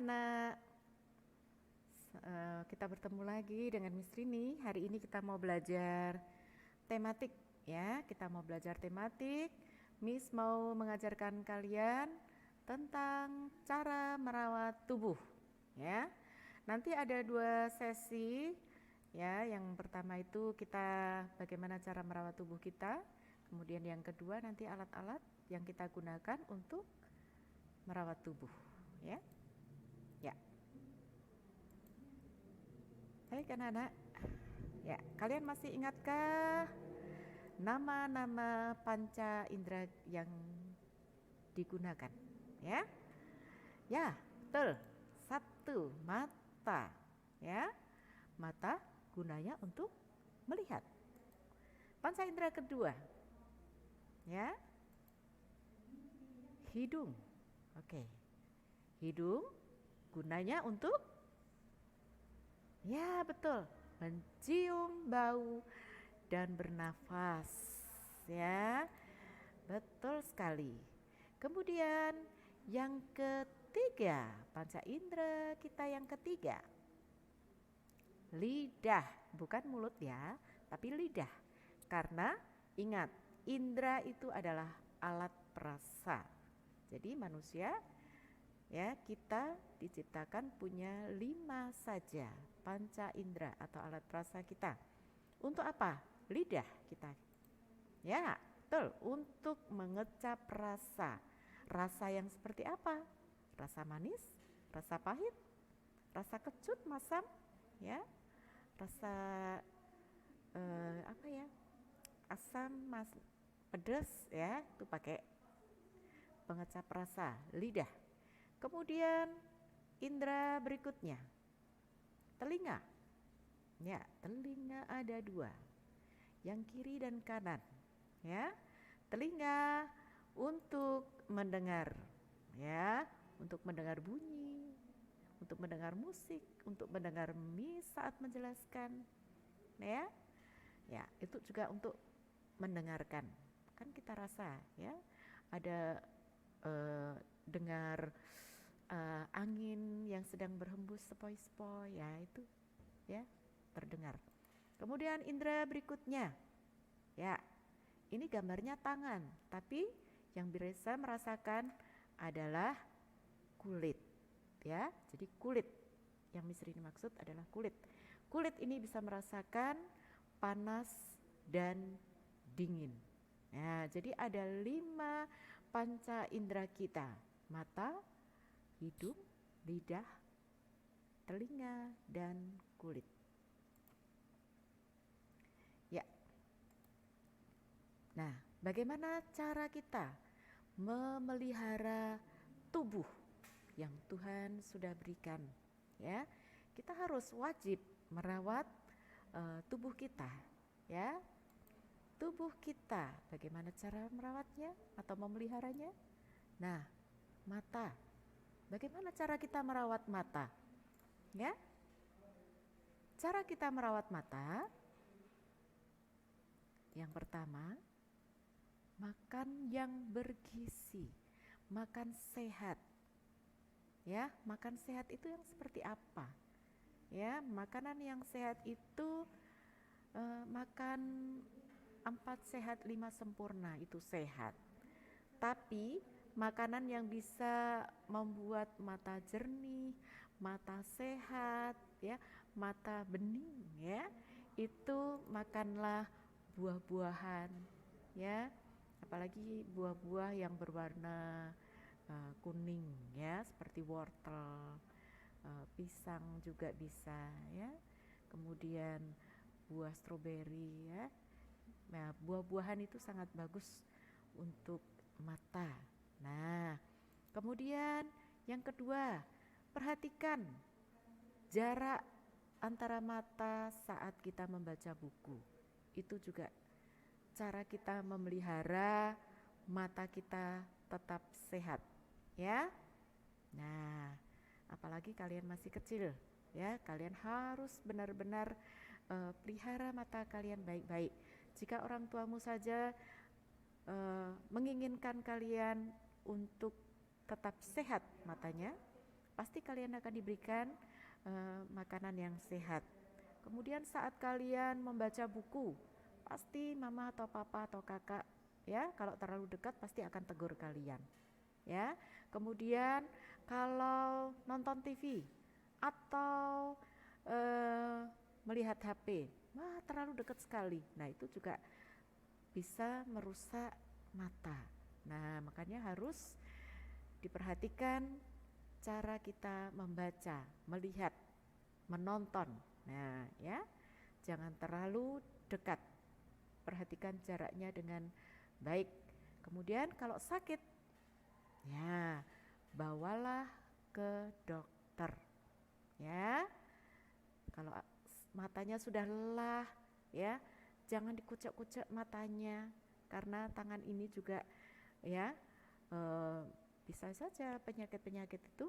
anak-anak, kita bertemu lagi dengan Miss Rini. Hari ini kita mau belajar tematik ya. Kita mau belajar tematik. Miss mau mengajarkan kalian tentang cara merawat tubuh ya. Nanti ada 2 sesi ya. Yang pertama itu kita bagaimana cara merawat tubuh kita. Kemudian yang kedua nanti alat-alat yang kita gunakan untuk merawat tubuh ya. Ya. Baik anak-anak. Ya, kalian masih ingatkah nama-nama panca indera yang digunakan? Ya. Ya, betul. 1, mata. Ya. Mata gunanya untuk melihat. Panca indera kedua. Ya. Hidung. Oke. Hidung gunanya untuk ya betul, mencium bau dan bernafas ya. Betul sekali. Kemudian yang ketiga, panca indera kita yang ketiga. Lidah, bukan mulut ya, tapi lidah. Karena ingat, indera itu adalah alat perasa. Jadi manusia ya, kita diciptakan punya 5 saja panca indera atau alat perasa kita. Untuk apa? Lidah kita. Ya, betul. Untuk mengecap rasa. Rasa yang seperti apa? Rasa manis, rasa pahit, rasa kecut, masam, ya. Rasa apa ya? Asam, pedas ya, itu pakai pengecap rasa, lidah. Kemudian indera berikutnya, telinga. Ya, telinga ada 2, yang kiri dan kanan. Ya, telinga untuk mendengar, ya, untuk mendengar bunyi, untuk mendengar musik, untuk mendengar Miss saat menjelaskan. Ya, ya, itu juga untuk mendengarkan. Kan kita rasa, ya, ada dengar angin yang sedang berhembus sepoi-sepoi, ya itu ya terdengar. Kemudian indera berikutnya, ya ini gambarnya tangan, tapi yang bisa merasakan adalah kulit, ya. Jadi kulit yang Miss Rini maksud adalah kulit. Kulit ini bisa merasakan panas dan dingin. Nah, jadi ada 5 panca indera kita: mata, hidung, lidah, telinga, dan kulit. Ya. Nah, bagaimana cara kita memelihara tubuh yang Tuhan sudah berikan? Ya, kita harus wajib merawat tubuh kita. Ya, tubuh kita, bagaimana cara merawatnya atau memeliharanya? Nah, mata. Bagaimana cara kita merawat mata? Ya. Cara kita merawat mata, yang pertama, makan yang bergizi, makan sehat. Ya, makan sehat itu yang seperti apa? Ya, makanan yang sehat itu makan 4 sehat 5 sempurna, itu sehat. Tapi makanan yang bisa membuat mata jernih, mata sehat, ya, mata bening, ya, itu makanlah buah-buahan, ya, apalagi buah-buah yang berwarna kuning, ya, seperti wortel, pisang juga bisa, ya. Kemudian buah stroberi, ya. Nah, buah-buahan itu sangat bagus untuk mata. Nah, kemudian yang kedua, perhatikan jarak antara mata saat kita membaca buku. Itu juga cara kita memelihara mata kita tetap sehat, ya. Nah, apalagi kalian masih kecil, ya, kalian harus benar-benar pelihara mata kalian baik-baik. Jika orang tuamu saja menginginkan kalian untuk tetap sehat matanya, pasti kalian akan diberikan makanan yang sehat. Kemudian saat kalian membaca buku, pasti mama atau papa atau kakak ya, kalau terlalu dekat pasti akan tegur kalian. Ya. Kemudian kalau nonton TV atau melihat HP, wah terlalu dekat sekali. Nah, itu juga bisa merusak mata. Nah, makanya harus diperhatikan cara kita membaca, melihat, menonton. Nah, ya, jangan terlalu dekat. Perhatikan jaraknya dengan baik. Kemudian kalau sakit, ya, bawalah ke dokter. Ya. Kalau matanya sudah lelah, ya, jangan dikucek-kucek matanya karena tangan ini juga ya bisa saja penyakit-penyakit itu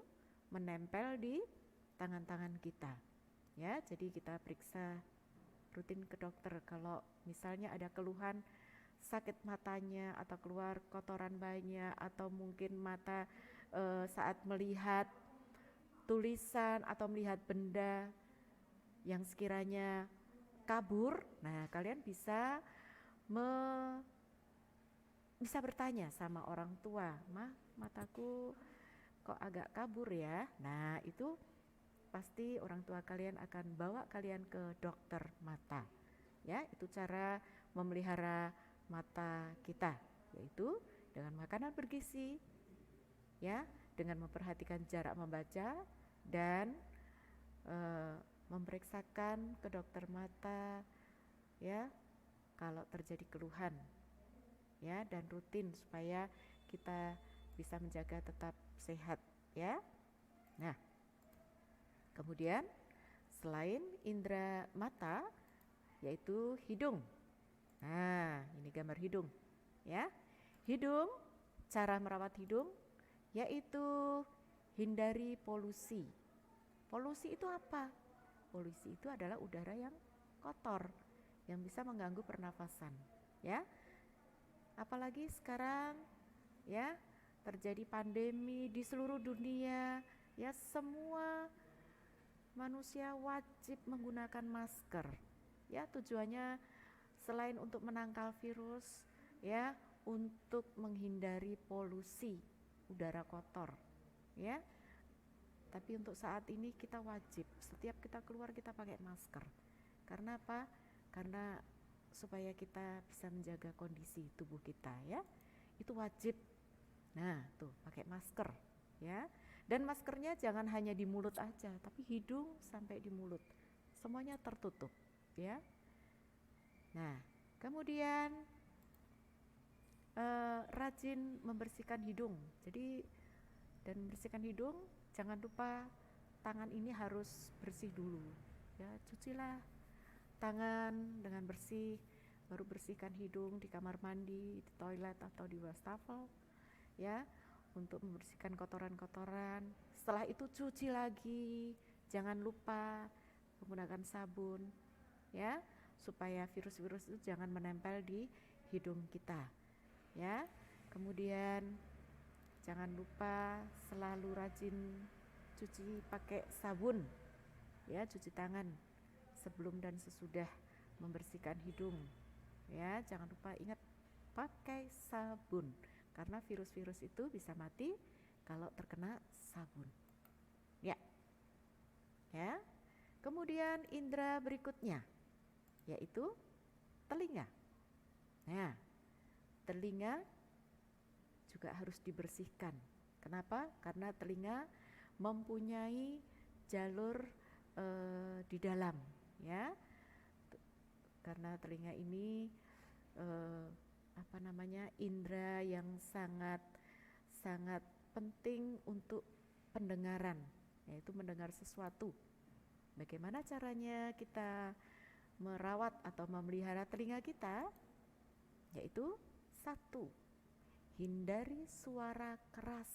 menempel di tangan-tangan kita. Ya, jadi kita periksa rutin ke dokter kalau misalnya ada keluhan sakit matanya atau keluar kotoran banyak atau mungkin mata saat melihat tulisan atau melihat benda yang sekiranya kabur. Nah, kalian bisa bertanya sama orang tua, mataku kok agak kabur ya. Nah, itu pasti orang tua kalian akan bawa kalian ke dokter mata. Ya, itu cara memelihara mata kita, yaitu dengan makanan bergizi, ya, dengan memperhatikan jarak membaca dan memeriksakan ke dokter mata, ya, kalau terjadi keluhan, ya, dan rutin supaya kita bisa menjaga tetap sehat, ya. Nah, kemudian selain indera mata, yaitu hidung. Nah, ini gambar hidung, ya. Hidung, cara merawat hidung, yaitu hindari polusi. Polusi itu apa? Polusi itu adalah udara yang kotor, yang bisa mengganggu pernafasan, ya. Apalagi sekarang, ya, terjadi pandemi di seluruh dunia, ya, semua manusia wajib menggunakan masker. Ya, tujuannya selain untuk menangkal virus, ya, untuk menghindari polusi udara kotor, ya. Tapi untuk saat ini kita wajib, setiap kita keluar kita pakai masker. Karena apa? Karena supaya kita bisa menjaga kondisi tubuh kita, ya. Itu wajib. Nah, tuh pakai masker, ya. Dan maskernya jangan hanya di mulut aja, tapi hidung sampai di mulut. Semuanya tertutup, ya. Nah, kemudian rajin membersihkan hidung. Jadi dan membersihkan hidung, jangan lupa tangan ini harus bersih dulu. Ya, cucilah tangan dengan bersih, baru bersihkan hidung di kamar mandi, di toilet atau di wastafel, ya, untuk membersihkan kotoran-kotoran. Setelah itu cuci lagi, jangan lupa menggunakan sabun, ya, supaya virus-virus itu jangan menempel di hidung kita, ya. Kemudian jangan lupa selalu rajin cuci pakai sabun, ya, cuci tangan sebelum dan sesudah membersihkan hidung, ya. Jangan lupa ingat pakai sabun karena virus-virus itu bisa mati kalau terkena sabun, ya. Ya. Kemudian indera berikutnya yaitu telinga. Nah, telinga juga harus dibersihkan. Kenapa? Karena telinga mempunyai jalur di dalam, ya. Karena telinga ini indera yang sangat penting untuk pendengaran, yaitu mendengar sesuatu. Bagaimana caranya kita merawat atau memelihara telinga kita? Yaitu 1, hindari suara keras.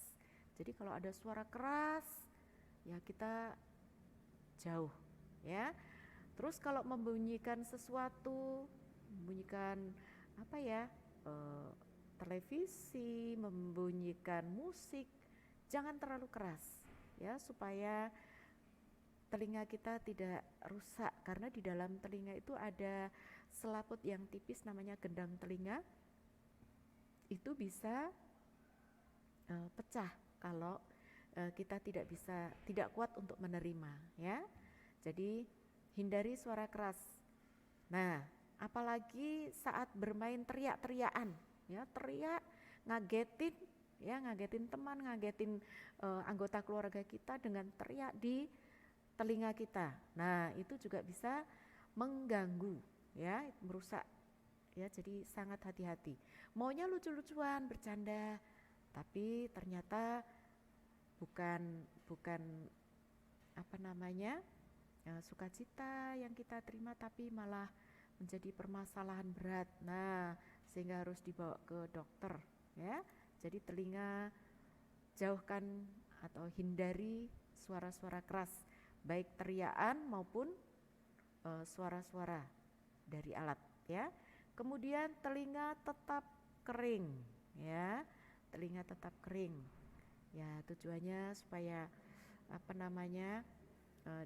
Jadi kalau ada suara keras, ya kita jauh, ya. Terus kalau membunyikan sesuatu, membunyikan televisi, membunyikan musik, jangan terlalu keras, ya, supaya telinga kita tidak rusak, karena di dalam telinga itu ada selaput yang tipis namanya gendang telinga. Itu bisa pecah kalau kita tidak kuat untuk menerima, ya. Jadi hindari suara keras. Nah, apalagi saat bermain teriak-teriakan, ya, teriak ngagetin, ya, ngagetin teman, ngagetin anggota keluarga kita dengan teriak di telinga kita. Nah, itu juga bisa mengganggu, ya, merusak, ya. Jadi sangat hati-hati. Maunya lucu-lucuan, bercanda, tapi ternyata bukan sukacita yang kita terima, tapi malah menjadi permasalahan berat. Nah, sehingga harus dibawa ke dokter, ya. Jadi telinga jauhkan atau hindari suara-suara keras, baik teriakan maupun suara-suara dari alat, ya. Kemudian telinga tetap kering, ya. Telinga tetap kering. Ya, tujuannya supaya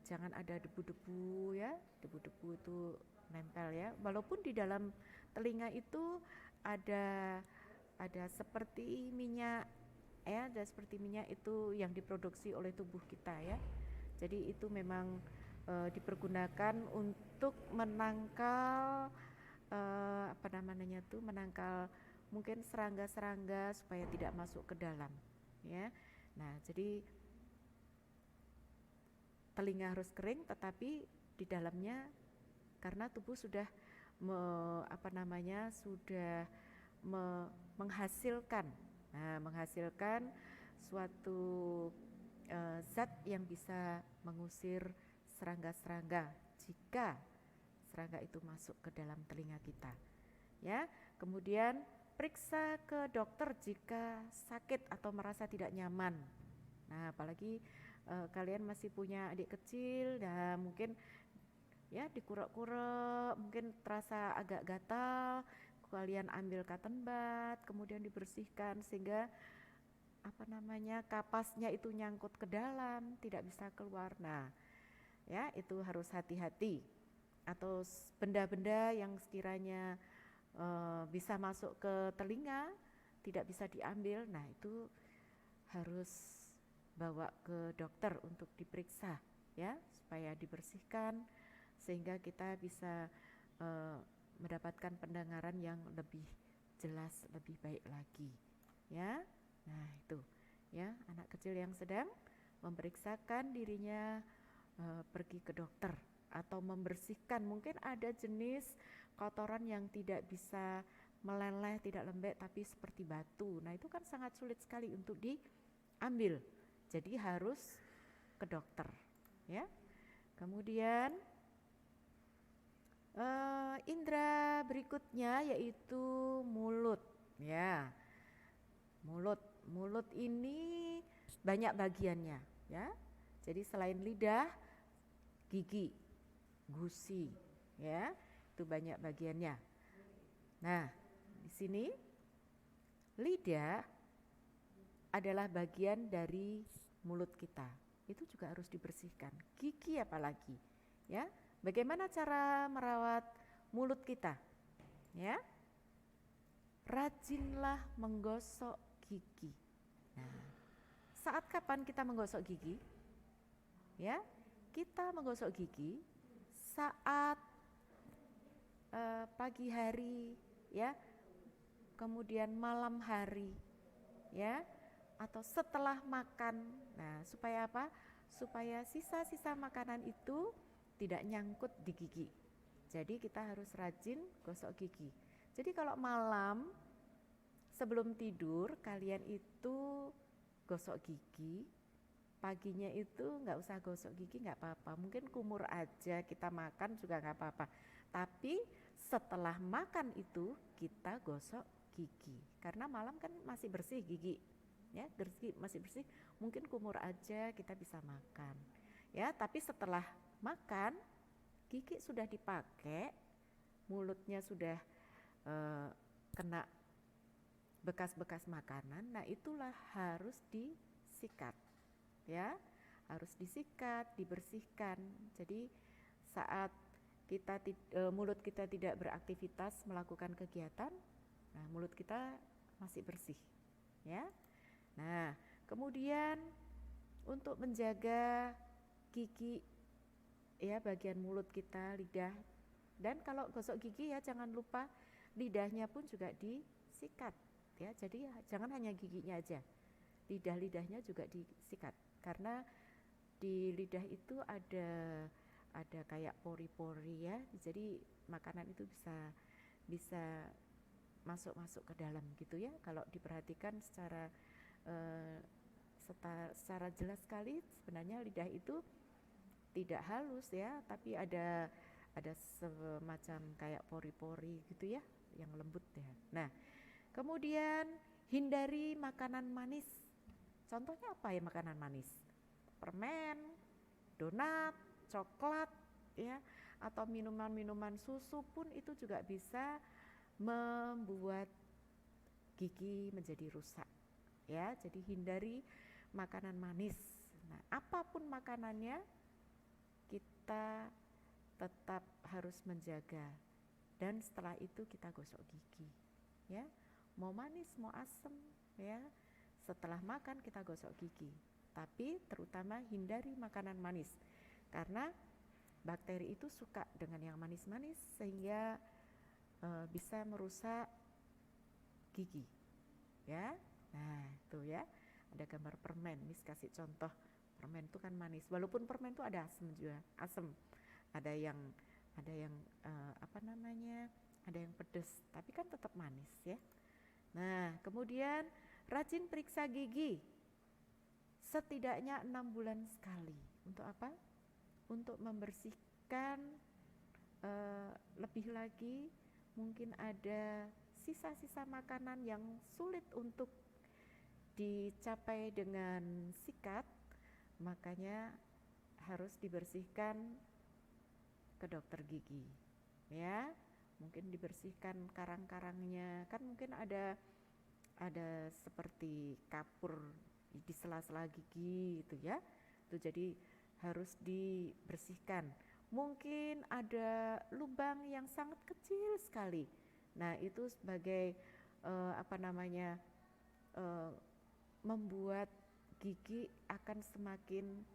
jangan ada debu-debu, ya. Debu-debu itu nempel, ya. Walaupun di dalam telinga itu ada seperti minyak, ya, ada seperti minyak itu yang diproduksi oleh tubuh kita, ya. Jadi itu memang dipergunakan untuk menangkal menangkal mungkin serangga-serangga supaya tidak masuk ke dalam, ya. Nah, jadi telinga harus kering, tetapi di dalamnya karena tubuh sudah menghasilkan suatu zat yang bisa mengusir serangga-serangga jika serangga itu masuk ke dalam telinga kita, ya. Kemudian periksa ke dokter jika sakit atau merasa tidak nyaman. Nah, apalagi kalian masih punya adik kecil, dan mungkin, ya, dikurek-kurek, mungkin terasa agak gatal, kalian ambil cotton bud, kemudian dibersihkan sehingga kapasnya itu nyangkut ke dalam, tidak bisa keluar. Nah, ya, itu harus hati-hati. Atau benda-benda yang sekiranya bisa masuk ke telinga tidak bisa diambil, nah itu harus bawa ke dokter untuk diperiksa, ya, supaya dibersihkan sehingga kita bisa mendapatkan pendengaran yang lebih jelas, lebih baik lagi, ya. Nah, itu, ya, anak kecil yang sedang memeriksakan dirinya pergi ke dokter atau membersihkan. Mungkin ada jenis kotoran yang tidak bisa meleleh, tidak lembek, tapi seperti batu. Nah, itu kan sangat sulit sekali untuk diambil. Jadi harus ke dokter, ya. Kemudian indera berikutnya yaitu mulut, ya. Mulut ini banyak bagiannya, ya. Jadi selain lidah, gigi, gusi, ya, itu banyak bagiannya. Nah, di sini lidah adalah bagian dari mulut kita. Itu juga harus dibersihkan. Gigi apalagi, ya. Bagaimana cara merawat mulut kita? Ya. Rajinlah menggosok gigi. Nah, saat kapan kita menggosok gigi? Ya, kita menggosok gigi saat pagi hari, ya, kemudian malam hari, ya, atau setelah makan. Nah, supaya apa? Supaya sisa-sisa makanan itu tidak nyangkut di gigi. Jadi kita harus rajin gosok gigi. Jadi kalau malam sebelum tidur kalian itu gosok gigi, paginya itu nggak usah gosok gigi, nggak apa-apa. Mungkin kumur aja, kita makan juga nggak apa-apa. Tapi setelah makan itu kita gosok gigi, karena malam kan masih bersih gigi, ya, masih bersih. Mungkin kumur aja kita bisa makan, ya. Tapi setelah makan gigi sudah dipakai, mulutnya sudah kena bekas-bekas makanan. Nah, itulah harus disikat, ya. harus disikat, dibersihkan. Jadi saat mulut kita tidak beraktivitas melakukan kegiatan, nah mulut kita masih bersih, ya. Nah, kemudian untuk menjaga gigi, ya, bagian mulut kita, lidah, dan kalau gosok gigi ya jangan lupa lidahnya pun juga disikat, ya. Jadi jangan hanya giginya aja, lidahnya juga disikat, karena di lidah itu ada kayak pori-pori, ya. Jadi makanan itu bisa masuk ke dalam gitu, ya. Kalau diperhatikan secara jelas sekali, sebenarnya lidah itu tidak halus, ya, tapi ada semacam kayak pori-pori gitu, ya, yang lembut, ya. Nah, kemudian hindari makanan manis. Contohnya apa ya makanan manis? Permen, donat, coklat, ya, atau minuman susu pun itu juga bisa membuat gigi menjadi rusak, ya. Jadi hindari makanan manis. Nah, apapun makanannya kita tetap harus menjaga, dan setelah itu kita gosok gigi, ya. Mau manis mau asam, ya, setelah makan kita gosok gigi. Tapi terutama hindari makanan manis, karena bakteri itu suka dengan yang manis-manis sehingga bisa merusak gigi, ya. Nah, itu ya, ada gambar permen. Miss kasih contoh, permen itu kan manis, walaupun permen itu ada asam juga, ada yang ada yang pedas, tapi kan tetap manis, ya. Nah, kemudian rajin periksa gigi setidaknya 6 bulan sekali. Untuk apa? Untuk membersihkan, lebih lagi mungkin ada sisa-sisa makanan yang sulit untuk dicapai dengan sikat, makanya harus dibersihkan ke dokter gigi, ya. Mungkin dibersihkan karang-karangnya, kan mungkin ada seperti kapur di sela-sela gigi gitu, ya. Itu jadi harus dibersihkan. Mungkin ada lubang yang sangat kecil sekali. Nah, itu sebagai membuat gigi akan semakin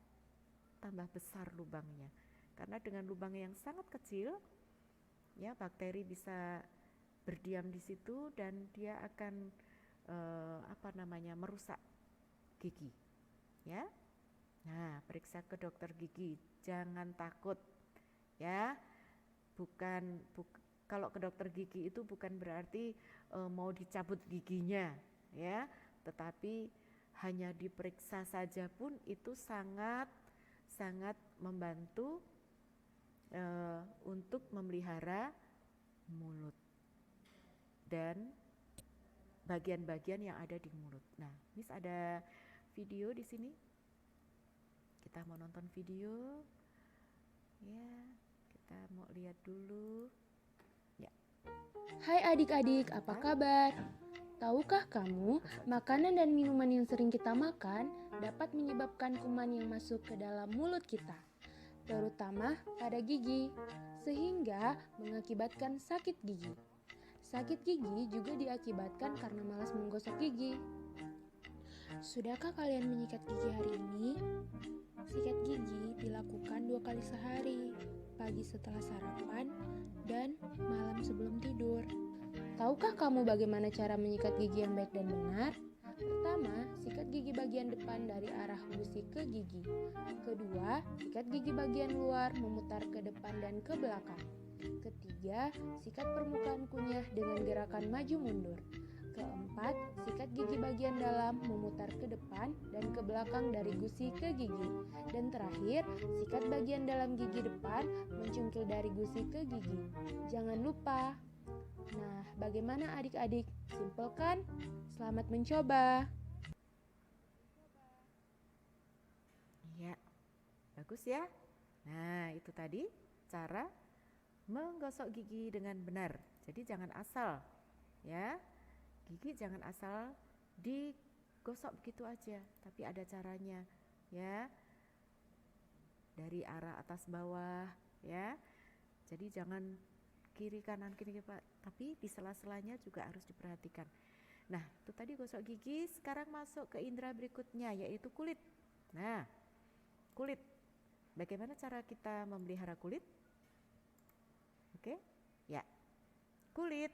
tambah besar lubangnya. Karena dengan lubang yang sangat kecil, ya, bakteri bisa berdiam di situ dan dia akan merusak gigi, ya. Nah, periksa ke dokter gigi, jangan takut, ya. Kalau ke dokter gigi itu bukan berarti mau dicabut giginya, ya, tetapi hanya diperiksa saja pun itu sangat membantu untuk memelihara mulut dan bagian-bagian yang ada di mulut. Nah, Miss ada video di sini. Kita mau nonton video, ya. Kita mau lihat dulu. Ya. Hai adik-adik, apa kabar? Tahukah kamu, makanan dan minuman yang sering kita makan dapat menyebabkan kuman yang masuk ke dalam mulut kita, terutama pada gigi, sehingga mengakibatkan sakit gigi. Sakit gigi juga diakibatkan karena malas menggosok gigi. Sudahkah kalian menyikat gigi hari ini? Sikat gigi dilakukan 2 kali sehari, pagi setelah sarapan dan malam sebelum tidur. Tahukah kamu bagaimana cara menyikat gigi yang baik dan benar? Pertama, sikat gigi bagian depan dari arah gusi ke gigi. Kedua, sikat gigi bagian luar memutar ke depan dan ke belakang. Ketiga, sikat permukaan kunyah dengan gerakan maju mundur. Keempat, sikat gigi bagian dalam memutar ke depan dan ke belakang dari gusi ke gigi. Dan terakhir, sikat bagian dalam gigi depan mencungkil dari gusi ke gigi. Jangan lupa. Nah, bagaimana adik-adik? Simpel kan? Selamat mencoba. Ya, bagus ya. Nah, itu tadi cara menggosok gigi dengan benar. Jadi jangan asal, ya. Gigi jangan asal digosok begitu aja, tapi ada caranya, ya. dari arah atas bawah ya. Jadi jangan kiri kanan tapi di sela-selanya juga harus diperhatikan. Nah, itu tadi gosok gigi, sekarang masuk ke indera berikutnya yaitu kulit. Nah, kulit. Bagaimana cara kita memelihara kulit? Oke? Ya. Kulit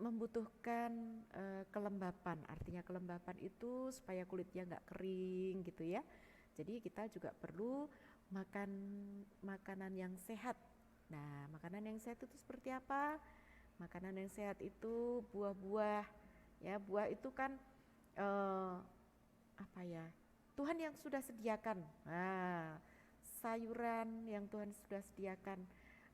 membutuhkan kelembapan. Artinya kelembapan itu supaya kulitnya enggak kering gitu ya. Jadi kita juga perlu makan makanan yang sehat. Nah, makanan yang sehat itu seperti apa? Makanan yang sehat itu buah-buah. Ya, buah itu kan apa ya? Tuhan yang sudah sediakan. Nah, sayuran yang Tuhan sudah sediakan.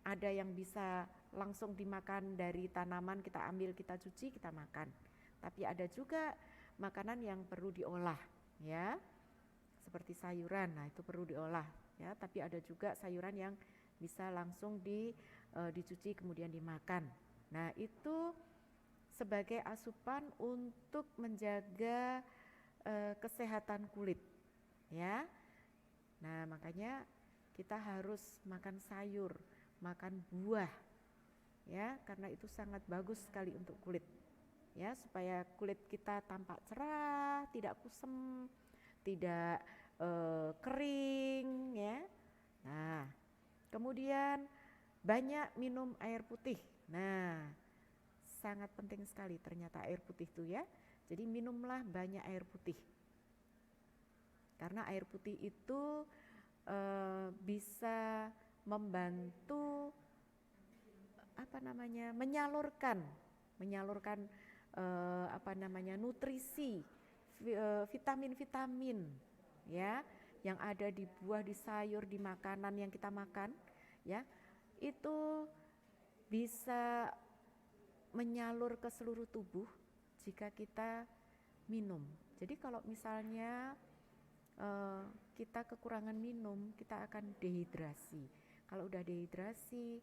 Ada yang bisa langsung dimakan dari tanaman, kita ambil, kita cuci, kita makan. Tapi ada juga makanan yang perlu diolah, ya. Seperti sayuran, nah itu perlu diolah, ya. Tapi ada juga sayuran yang bisa langsung dicuci kemudian dimakan. Nah, itu sebagai asupan untuk menjaga kesehatan kulit, ya. Nah, makanya kita harus makan sayur, makan buah, ya, karena itu sangat bagus sekali untuk kulit, ya, supaya kulit kita tampak cerah, tidak kusam, tidak kering, ya. Nah, kemudian banyak minum air putih. Nah, sangat penting sekali ternyata air putih itu ya. Jadi minumlah banyak air putih. Karena air putih itu bisa membantu menyalurkan nutrisi, vitamin-vitamin ya yang ada di buah, di sayur, di makanan yang kita makan ya. Itu bisa menyalur ke seluruh tubuh jika kita minum. Jadi kalau misalnya kita kekurangan minum, kita akan dehidrasi. Kalau udah dehidrasi,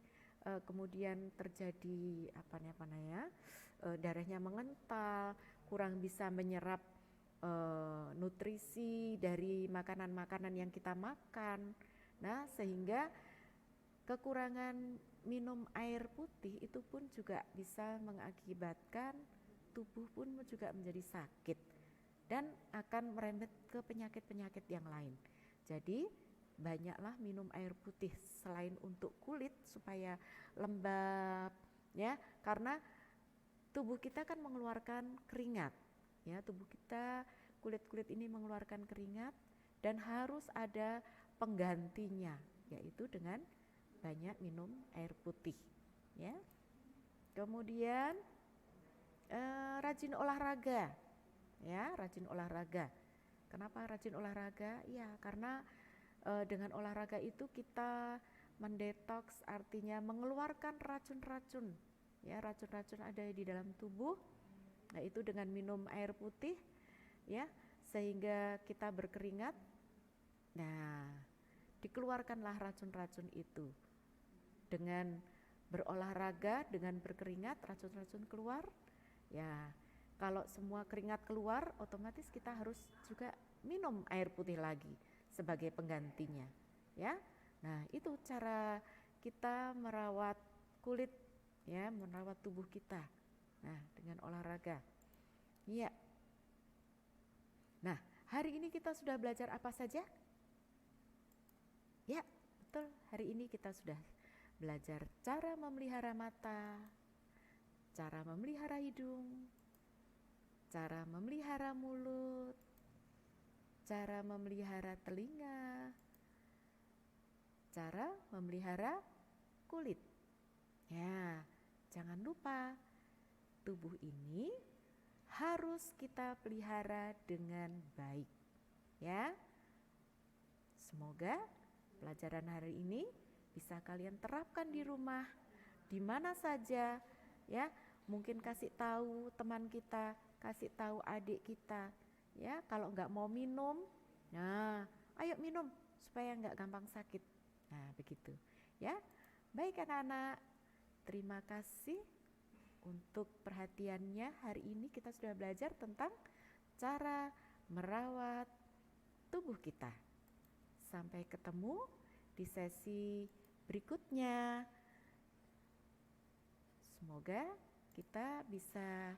kemudian terjadi darahnya mengental, kurang bisa menyerap nutrisi dari makanan-makanan yang kita makan. Nah, sehingga kekurangan minum air putih itu pun juga bisa mengakibatkan tubuh pun juga menjadi sakit dan akan merembet ke penyakit-penyakit yang lain. Jadi banyaklah minum air putih selain untuk kulit supaya lembab ya, karena tubuh kita kan mengeluarkan keringat ya, tubuh kita, kulit-kulit ini mengeluarkan keringat dan harus ada penggantinya, yaitu dengan banyak minum air putih ya. Kemudian rajin olahraga ya, rajin olahraga. Kenapa rajin olahraga? Ya karena dengan olahraga itu kita mendetoks, artinya mengeluarkan racun-racun ya, racun-racun ada di dalam tubuh. Nah, itu dengan minum air putih ya, sehingga kita berkeringat. Nah, dikeluarkanlah racun-racun itu. Dengan berolahraga, dengan berkeringat, racun-racun keluar. Ya, kalau semua keringat keluar, otomatis kita harus juga minum air putih lagi sebagai penggantinya. Ya, nah itu cara kita merawat kulit, ya, merawat tubuh kita. Nah, dengan olahraga. Iya. Nah, hari ini kita sudah belajar apa saja? Ya, betul. Hari ini kita sudah belajar cara memelihara mata, cara memelihara hidung, cara memelihara mulut, cara memelihara telinga, cara memelihara kulit. Ya, jangan lupa tubuh ini harus kita pelihara dengan baik. Ya. Semoga pelajaran hari ini bisa kalian terapkan di rumah, di mana saja, ya. Mungkin kasih tahu teman kita, kasih tahu adik kita, ya. Kalau nggak mau minum, nah, ayo minum supaya nggak gampang sakit. Nah, begitu, ya. Baik anak-anak, terima kasih untuk perhatiannya. Hari ini kita sudah belajar tentang cara merawat tubuh kita. Sampai ketemu di sesi berikutnya. Semoga kita bisa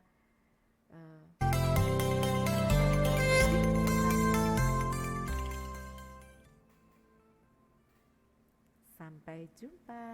sampai jumpa.